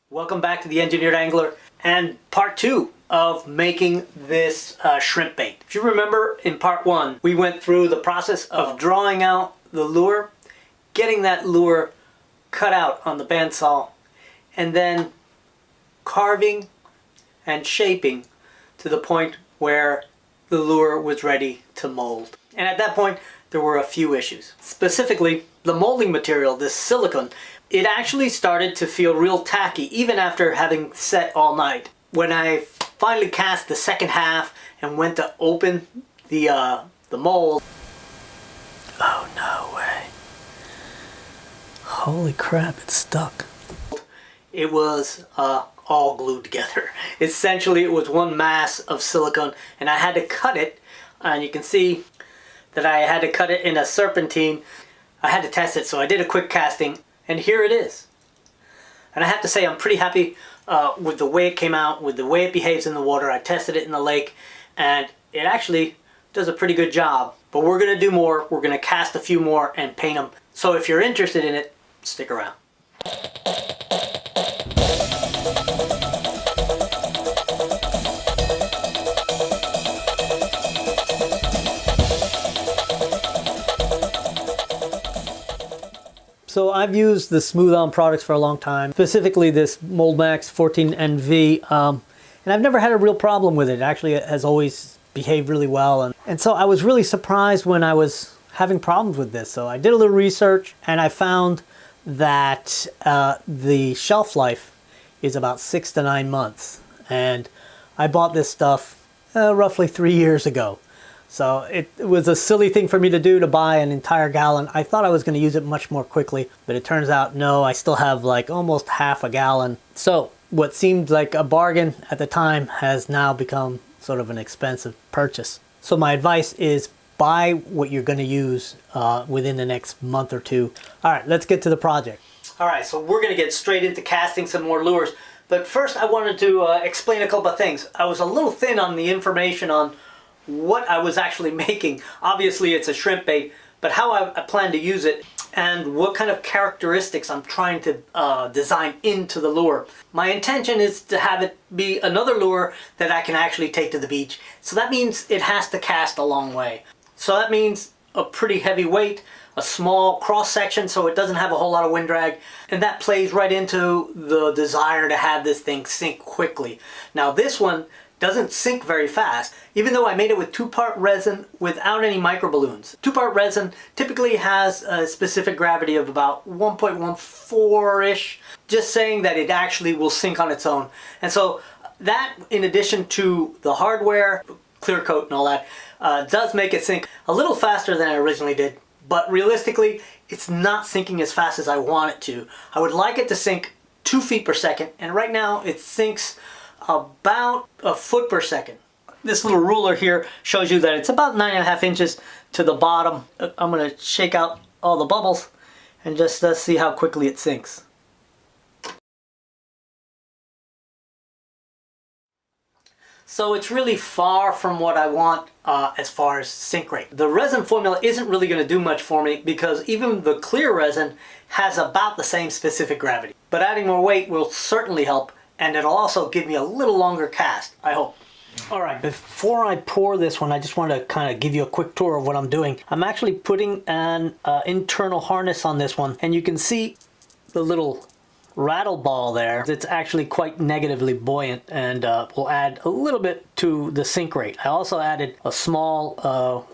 Welcome back to the Engineered Angler and part 2 of making this shrimp bait. If you remember in part 1, we went through the process of drawing out the lure, getting that lure cut out on the bandsaw, and then carving and shaping to the point where the lure was ready to mold. And at that point, there were a few issues. Specifically, the molding material, this silicone, it actually started to feel real tacky even after having set all night. When I finally cast the second half and went to open the mold, oh no way. Holy crap, it's stuck. It was all glued together. Essentially, it was one mass of silicone, and I had to cut it, and you can see that I had to cut it in a serpentine. I had to test it, so I did a quick casting, and here it is. And I have to say I'm pretty happy with the way it came out, with the way it behaves in the water. I tested it in the lake, and it actually does a pretty good job. But we're going to do more. We're going to cast a few more and paint them. So if you're interested in it, stick around. So I've used the Smooth On products for a long time, specifically this Moldmax 14NV, and I've never had a real problem with it. Actually, it has always behaved really well, and so I was really surprised when I was having problems with this. So I did a little research, and I found that the shelf life is about 6 to 9 months, and I bought this stuff roughly 3 years ago. So it was a silly thing for me to do, to buy an entire gallon. I thought I was going to use it much more quickly, but it turns out no, I still have like almost half a gallon. So what seemed like a bargain at the time has now become sort of an expensive purchase. So my advice is buy what you're going to use within the next month or two. All right, let's get to the project. All right, so we're going to get straight into casting some more lures. But first I wanted to explain a couple of things. I was a little thin on the information on what I was actually making. Obviously it's a shrimp bait, but how I plan to use it and what kind of characteristics I'm trying to design into the lure. My intention is to have it be another lure that I can actually take to the beach. So that means it has to cast a long way. So that means a pretty heavy weight, a small cross section so it doesn't have a whole lot of wind drag, and that plays right into the desire to have this thing sink quickly. Now this one doesn't sink very fast, even though I made it with 2-part resin without any microballoons. 2-part resin typically has a specific gravity of about 1.14-ish, just saying that it actually will sink on its own. And so that, in addition to the hardware, clear coat and all that, does make it sink a little faster than I originally did. But realistically, it's not sinking as fast as I want it to. I would like it to sink 2 feet per second, and right now it sinks about a foot per second. This little ruler here shows you that it's about 9.5 inches to the bottom. I'm going to shake out all the bubbles and just see how quickly it sinks. So it's really far from what I want as far as sink rate. The resin formula isn't really going to do much for me because even the clear resin has about the same specific gravity. But adding more weight will certainly help, and it'll also give me a little longer cast, I hope. All right, before I pour this one, I just want to kind of give you a quick tour of what I'm doing. I'm actually putting an internal harness on this one, and you can see the little rattle ball there. It's actually quite negatively buoyant and will add a little bit to the sink rate. I also added a small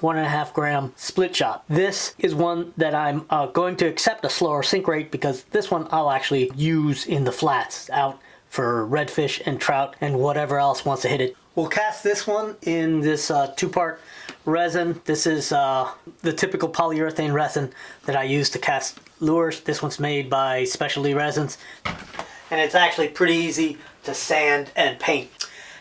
1.5 gram split shot. This is one that I'm going to accept a slower sink rate because this one I'll actually use in the flats out for redfish and trout and whatever else wants to hit it. We'll cast this one in this 2-part resin. This is the typical polyurethane resin that I use to cast lures. This one's made by Specialty Resins, and it's actually pretty easy to sand and paint.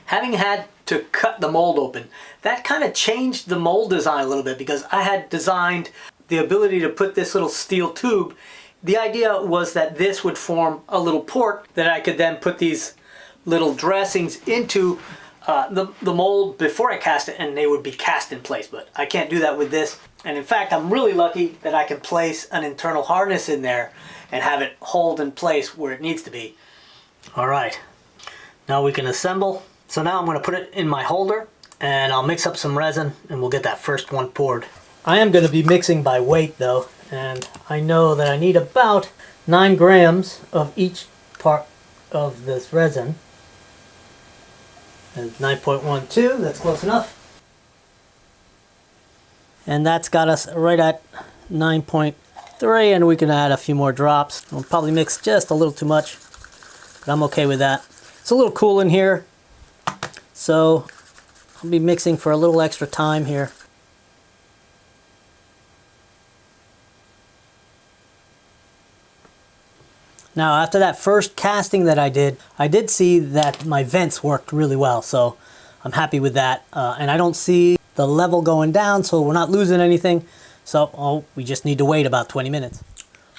Having had to cut the mold open, that kind of changed the mold design a little bit because I had designed the ability to put this little steel tube. The idea was that this would form a little port that I could then put these little dressings into the mold before I cast it, and they would be cast in place, but I can't do that with this. And in fact, I'm really lucky that I can place an internal harness in there and have it hold in place where it needs to be. All right, now we can assemble. So now I'm going to put it in my holder and I'll mix up some resin and we'll get that first one poured. I am going to be mixing by weight though, and I know that I need about 9 grams of each part of this resin. And 9.12, that's close enough. And that's got us right at 9.3, and we can add a few more drops. We'll probably mix just a little too much, but I'm okay with that. It's a little cool in here, so I'll be mixing for a little extra time here. Now after that first casting that I did see that my vents worked really well, so I'm happy with that. And I don't see the level going down, so we're not losing anything. So we just need to wait about 20 minutes.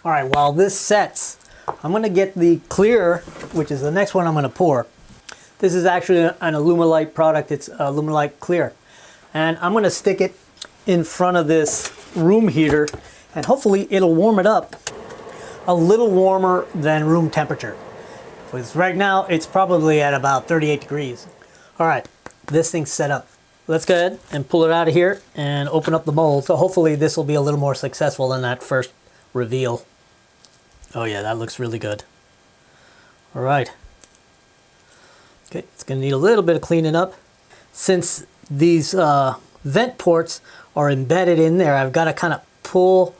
All right, while this sets, I'm gonna get the clear, which is the next one I'm gonna pour. This is actually an Alumilite product. It's Alumilite Clear. And I'm gonna stick it in front of this room heater, and hopefully it'll warm it up a little warmer than room temperature. Because right now it's probably at about 38 degrees. All right, this thing's set up. Let's go ahead and pull it out of here and open up the mold. So hopefully this will be a little more successful than that first reveal. Oh yeah, that looks really good. All right. Okay, it's gonna need a little bit of cleaning up. Since these vent ports are embedded in there, I've got to kind of pull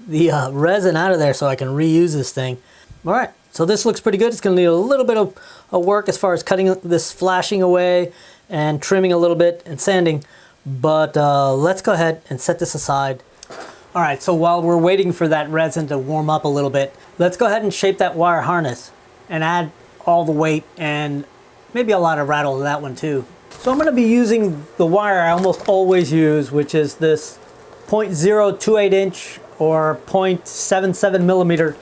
the resin out of there so I can reuse this thing. All right, so this looks pretty good. It's gonna need a little bit of work as far as cutting this flashing away and trimming a little bit and sanding, but let's go ahead and set this aside. All right, so while we're waiting for that resin to warm up a little bit, let's go ahead and shape that wire harness and add all the weight and maybe a lot of rattle to that one too. So I'm gonna be using the wire I almost always use, which is this 0.028 inch or 0.77 millimeter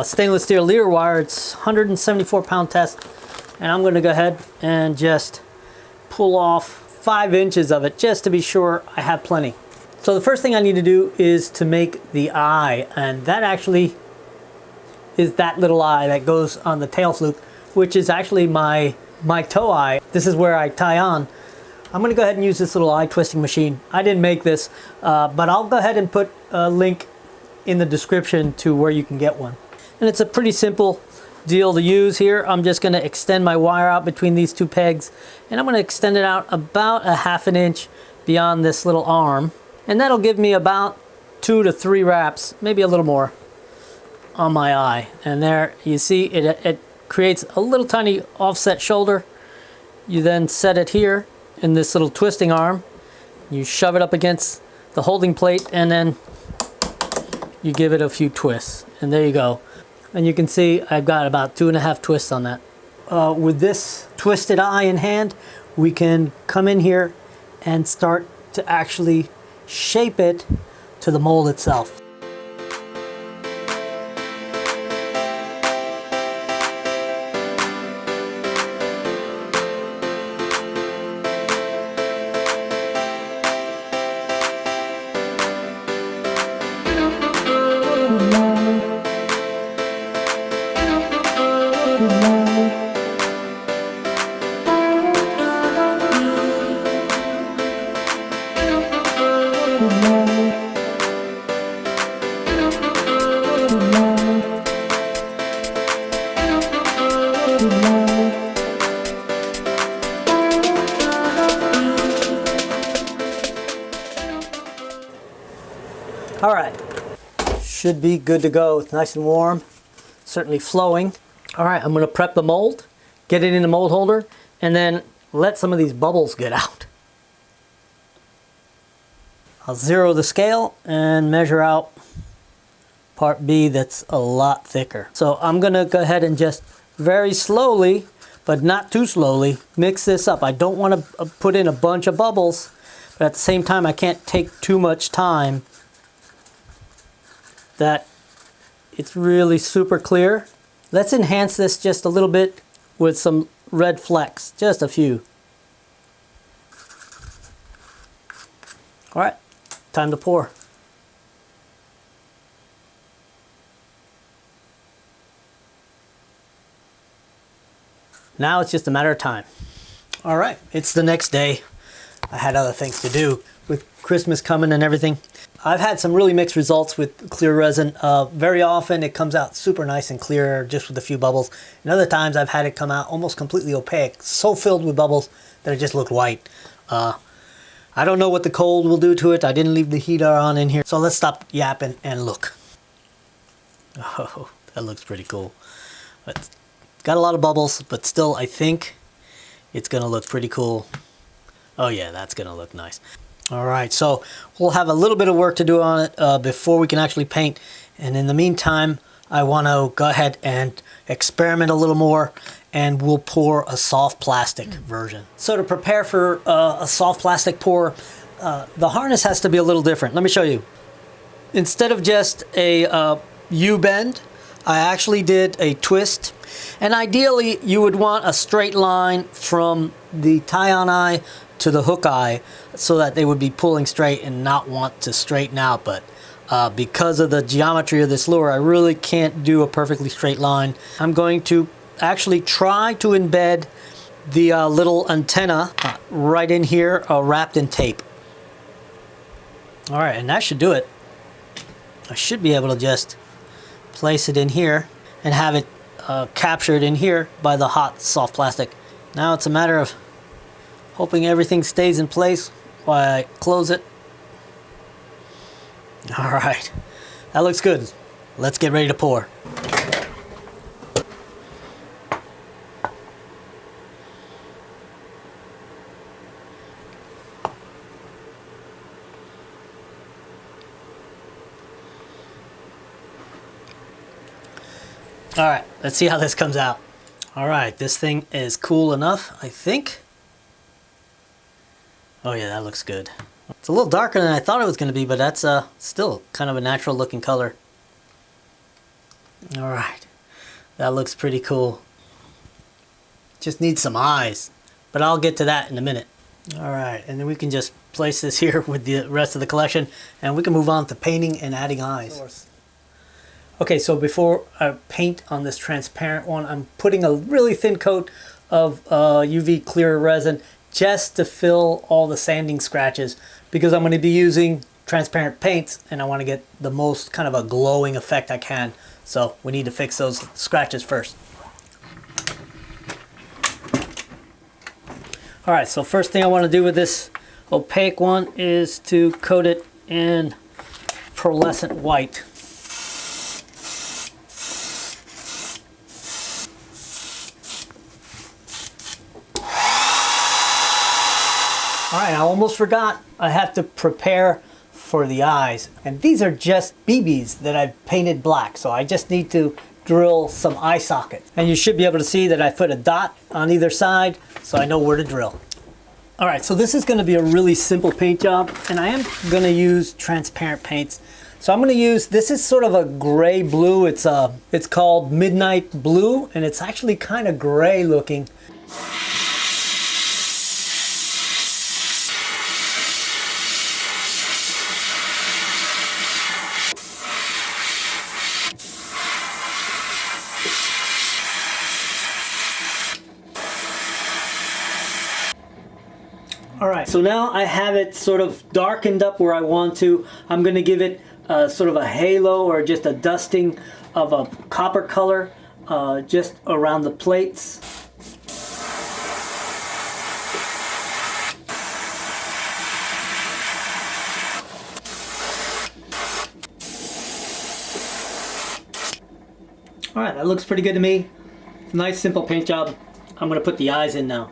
stainless steel leader wire. It's 174 pound test, and I'm going to go ahead and just pull off 5 inches of it just to be sure I have plenty. So the first thing I need to do is to make the eye, and that actually is that little eye that goes on the tail fluke, which is actually my toe eye. This is where I tie on. I'm going to go ahead and use this little eye twisting machine. I didn't make this, but I'll go ahead and put a link in the description to where you can get one. And it's a pretty simple deal to use here. I'm just going to extend my wire out between these two pegs, and I'm going to extend it out about 1/2 inch beyond this little arm. And that'll give me about 2 to 3 wraps, maybe a little more, on my eye. And there you see it creates a little tiny offset shoulder. You then set it here in this little twisting arm. You shove it up against the holding plate, and then you give it a few twists, and there you go. And you can see I've got about 2.5 twists on that. With this twisted eye in hand, we can come in here and start to actually shape it to the mold itself. All right, should be good to go. It's nice and warm, certainly flowing. All right, I'm gonna prep the mold, get it in the mold holder, and then let some of these bubbles get out. I'll zero the scale and measure out part B that's a lot thicker. So I'm gonna go ahead and just very slowly, but not too slowly, mix this up. I don't wanna put in a bunch of bubbles, but at the same time I can't take too much time that it's really super clear. Let's enhance this just a little bit with some red flecks, just a few. All right, time to pour. Now it's just a matter of time. All right, it's the next day. I had other things to do with Christmas coming and everything. I've had some really mixed results with clear resin. Very often it comes out super nice and clear just with a few bubbles. And other times I've had it come out almost completely opaque, so filled with bubbles that it just looked white. I don't know what the cold will do to it. I didn't leave the heater on in here. So let's stop yapping and look. Oh, that looks pretty cool. It's got a lot of bubbles, but still I think it's gonna look pretty cool. Oh yeah, that's gonna look nice. All right, so we'll have a little bit of work to do on it before we can actually paint. And in the meantime, I wanna go ahead and experiment a little more, and we'll pour a soft plastic version. So to prepare for a soft plastic pour, the harness has to be a little different. Let me show you. Instead of just a U-bend, I actually did a twist. And ideally, you would want a straight line from the tie-on eye to the hook eye so that they would be pulling straight and not want to straighten out. But because of the geometry of this lure, I really can't do a perfectly straight line. I'm going to actually try to embed the little antenna right in here, wrapped in tape. All right, and that should do it. I should be able to just place it in here and have it captured in here by the hot soft plastic. Now it's a matter of hoping everything stays in place while I close it. All right, that looks good. Let's get ready to pour. All right, let's see how this comes out. All right, this thing is cool enough, I think. Oh yeah, that looks good. It's a little darker than I thought it was going to be, but that's still kind of a natural looking color. All right, that looks pretty cool. Just needs some eyes, but I'll get to that in a minute. All right, and then we can just place this here with the rest of the collection, and we can move on to painting and adding eyes. Okay, so before I paint on this transparent one, I'm putting a really thin coat of UV clear resin just to fill all the sanding scratches, because I'm going to be using transparent paints and I want to get the most kind of a glowing effect I can. So we need to fix those scratches first. All right, so first thing I want to do with this opaque one is to coat it in pearlescent white. All right, I almost forgot. I have to prepare for the eyes. And these are just BBs that I've painted black. So I just need to drill some eye sockets. And you should be able to see that I put a dot on either side so I know where to drill. All right, so this is going to be a really simple paint job. And I am going to use transparent paints. So I'm going to use, this is sort of a gray blue. It's called Midnight Blue. And it's actually kind of gray looking. All right, so now I have it sort of darkened up where I want to. I'm going to give it sort of a halo or just a dusting of a copper color just around the plates. All right, that looks pretty good to me. Nice simple paint job. I'm going to put the eyes in now.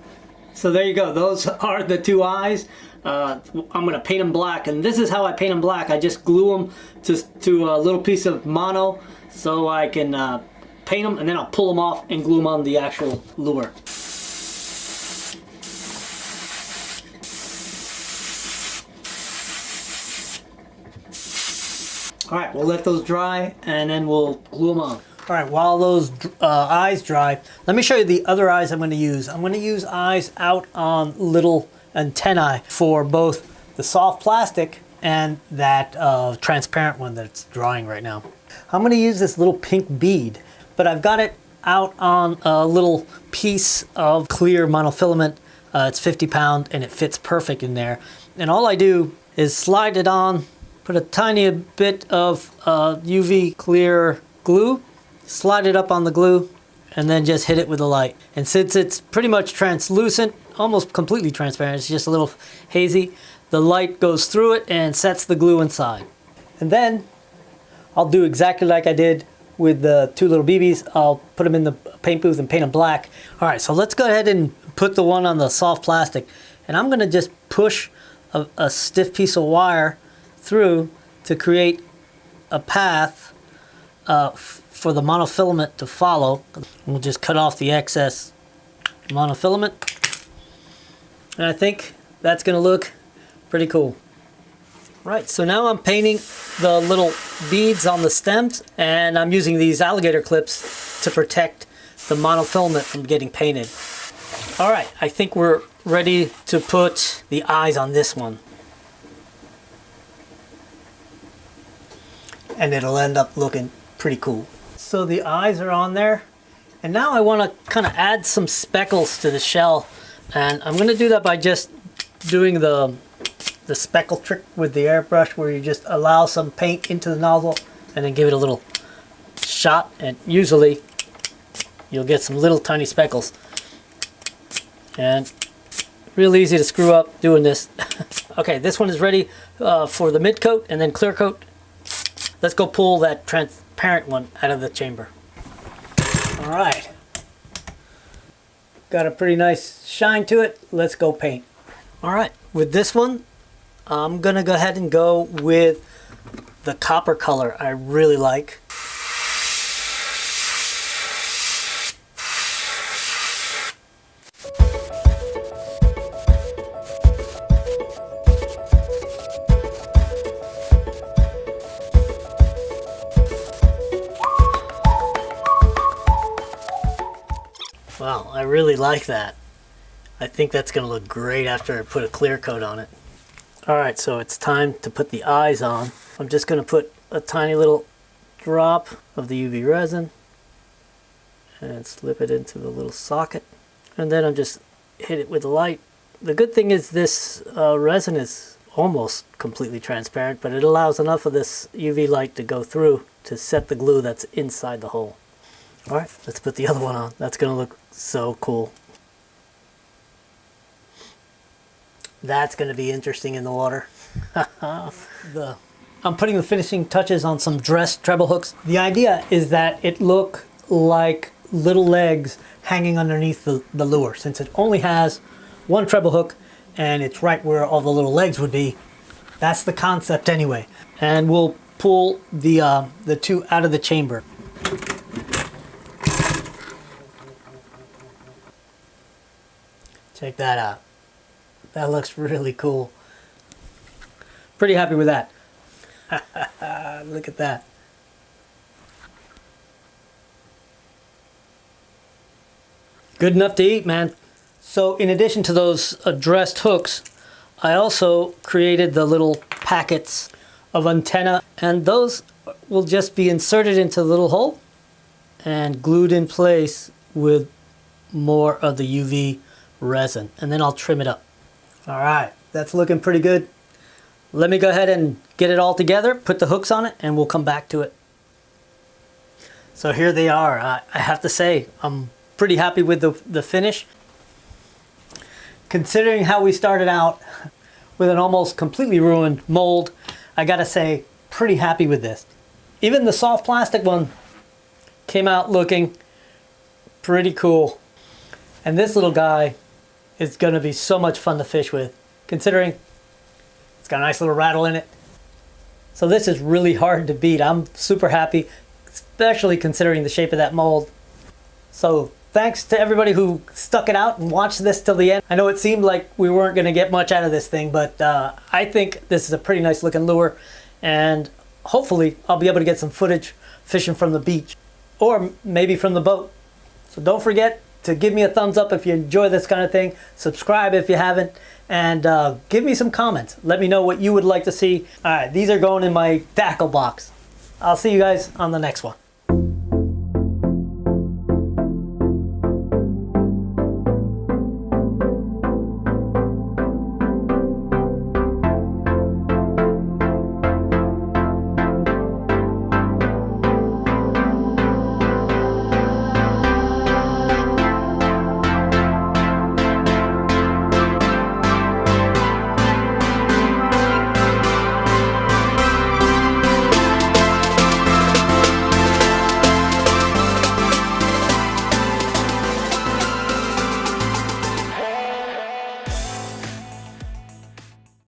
So there you go, those are the two eyes. I'm going to paint them black, and this is how I paint them black. I just glue them to a little piece of mono so I can paint them, and then I'll pull them off and glue them on the actual lure. All right, we'll let those dry, and then we'll glue them on. All right, while those eyes dry, let me show you the other eyes I'm going to use. I'm going to use eyes out on little antennae for both the soft plastic and that transparent one that's drying right now. I'm going to use this little pink bead, but I've got it out on a little piece of clear monofilament. It's 50 pound and it fits perfect in there. And all I do is slide it on, put a tiny bit of UV clear glue, slide it up on the glue, and then just hit it with a light. And since it's pretty much translucent, almost completely transparent, it's just a little hazy, the light goes through it and sets the glue inside. And then I'll do exactly like I did with the two little BBs. I'll put them in the paint booth and paint them black. All right, so let's go ahead and put the one on the soft plastic. And I'm gonna just push a stiff piece of wire through to create a path for the monofilament to follow. We'll just cut off the excess monofilament. And I think that's gonna look pretty cool. Right, so now I'm painting the little beads on the stems, and I'm using these alligator clips to protect the monofilament from getting painted. All right, I think we're ready to put the eyes on this one. And it'll end up looking pretty cool. So the eyes are on there, and now I want to kind of add some speckles to the shell, and I'm going to do that by just doing the speckle trick with the airbrush, where you just allow some paint into the nozzle and then give it a little shot, and usually you'll get some little tiny speckles. And real easy to screw up doing this. Okay, this one is ready for the mid coat and then clear coat. Let's go pull that transparent one out of the chamber. All right, got a pretty nice shine to it. Let's go paint. All right, with this one, I'm gonna go ahead and go with the copper color I really like. Wow, I really like that. I think that's gonna look great after I put a clear coat on it. All right, so it's time to put the eyes on. I'm just gonna put a tiny little drop of the UV resin and slip it into the little socket. And then I'm just hit it with the light. The good thing is this resin is almost completely transparent, but it allows enough of this UV light to go through to set the glue that's inside the hole. All right, let's put the other one on. That's gonna look so cool. That's going to be interesting in the water. I'm putting the finishing touches on some dressed treble hooks. The idea is that it look like little legs hanging underneath the lure, since it only has one treble hook and it's right where all the little legs would be. That's the concept anyway. And we'll pull the two out of the chamber. Check that out. That looks really cool. Pretty happy with that. Look at that. Good enough to eat, man. So in addition to those dressed hooks, I also created the little packets of antenna, and those will just be inserted into the little hole and glued in place with more of the UV resin, and then I'll trim it up. All right, that's looking pretty good. Let me go ahead and get it all together, put the hooks on it, and we'll come back to it. So here they are. I have to say, I'm pretty happy with the finish. Considering how we started out with an almost completely ruined mold, I gotta say, pretty happy with this. Even the soft plastic one came out looking pretty cool. And this little guy is gonna be so much fun to fish with, considering it's got a nice little rattle in it. So this is really hard to beat. I'm super happy, especially considering the shape of that mold. So thanks to everybody who stuck it out and watched this till the end. I know it seemed like we weren't gonna get much out of this thing, but I think this is a pretty nice looking lure, and hopefully I'll be able to get some footage fishing from the beach, or maybe from the boat. So don't forget to give me a thumbs up if you enjoy this kind of thing, subscribe if you haven't, and give me some comments. Let me know what you would like to see. All right, these are going in my tackle box. I'll see you guys on the next one.